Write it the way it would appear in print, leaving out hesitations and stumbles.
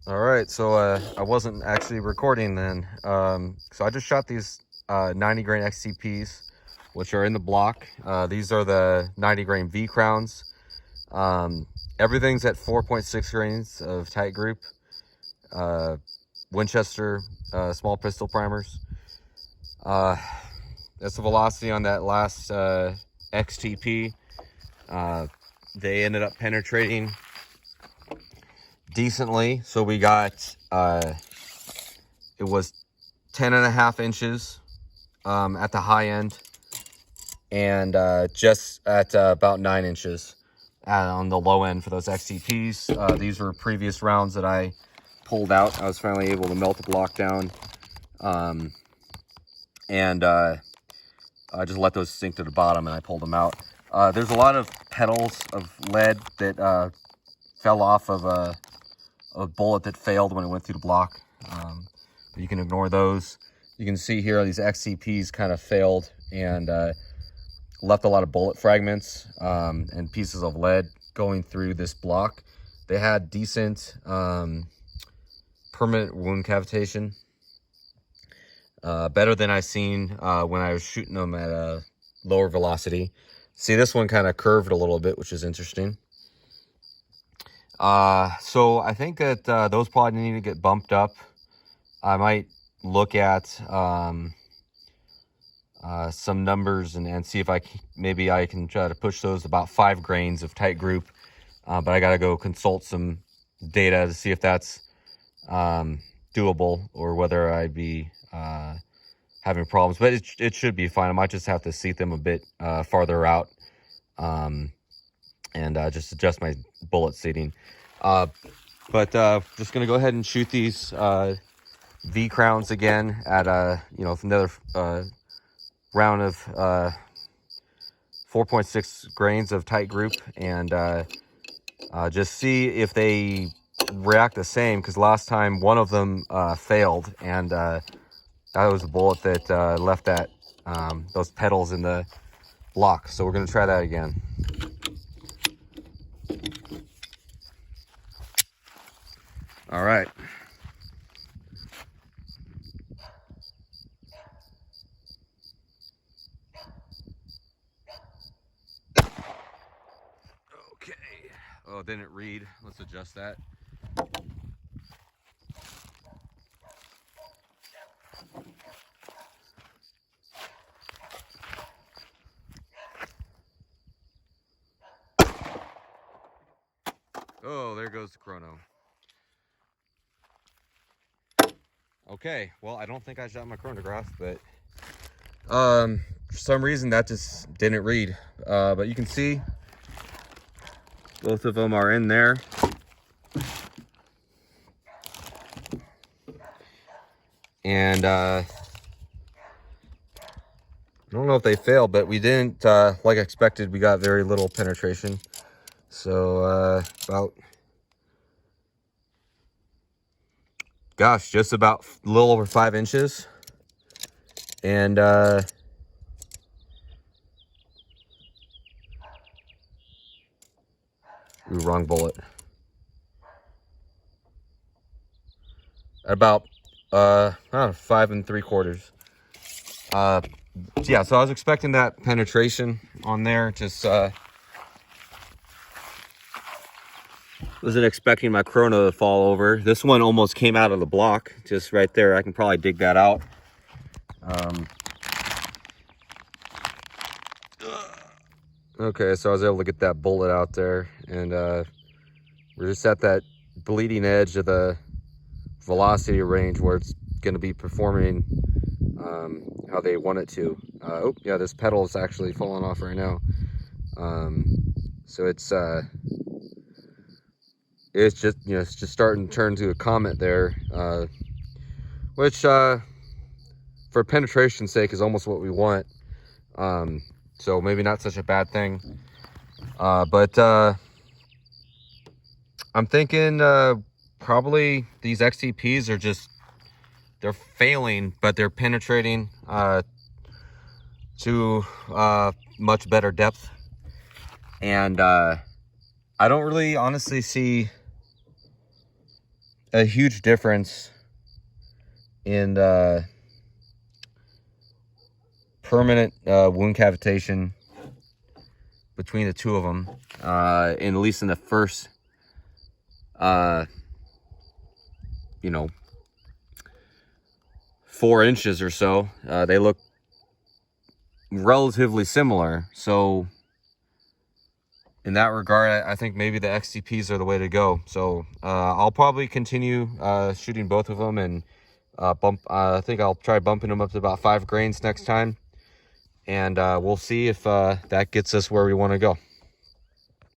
All right, so I wasn't actually recording then. So I just shot these 90 grain XTPs, which are in the block. These are the 90 grain Vcrowns. Everything's at 4.6 grains of tight group. Winchester small pistol primers. That's the velocity on that last XTP. They ended up penetrating decently, so we got it was 10.5 inches at the high end, and just at about 9 inches on the low end for those XTPs. These were previous rounds that I pulled out. I was finally able to melt the block down, and I just let those sink to the bottom, and I pulled them out. There's a lot of petals of lead that fell off of a bullet that failed when it went through the block. But you can ignore those. You can see here these XCPs kind of failed and left a lot of bullet fragments and pieces of lead going through this block. They had decent permanent wound cavitation, better than I seen when I was shooting them at a lower velocity. See, this one kind of curved a little bit, which is interesting. So I think that those probably need to get bumped up. I might look at some numbers and see if maybe I can try to push those about 5 grains of tight group. But I got to go consult some data to see if that's doable or whether I'd be having problems. But it should be fine. I might just have to seat them a bit farther out and just adjust my bullet seating. But just going to go ahead and shoot these Vcrowns again at another round of 4.6 grains of tight group, and just see if they react the same, because last time one of them failed, and that was a bullet that left that those petals in the block. So we're going to try that again. All right. Okay. Oh, it didn't read. Let's adjust that. Oh, there goes the chrono. Okay, well, I don't think I shot my chronograph, but for some reason that just didn't read. But you can see both of them are in there. And I don't know if they failed, but we didn't, like expected, we got very little penetration. So just about a little over 5 inches. And ooh, wrong bullet. About 5 3/4. Yeah, so I was expecting that penetration on there. Just wasn't expecting my chrono to fall over. This one almost came out of the block, just right there. I can probably dig that out. Okay, so I was able to get that bullet out there, and we're just at that bleeding edge of the velocity range where it's going to be performing how they want it to. Oh yeah, this petal is actually falling off right now. So it's just, it's just starting to turn to a comet there, which for penetration's sake is almost what we want. So maybe not such a bad thing. But I'm thinking probably these XTPs are they're failing, but they're penetrating to much better depth. And I don't really honestly see a huge difference in permanent wound cavitation between the two of them, at least in the first, you know, 4 inches or so. They look relatively similar. So in that regard, I think maybe the XTPs are the way to go. So I'll probably continue shooting both of them, and I think I'll try bumping them up to about 5 grains next time. And we'll see if that gets us where we want to go.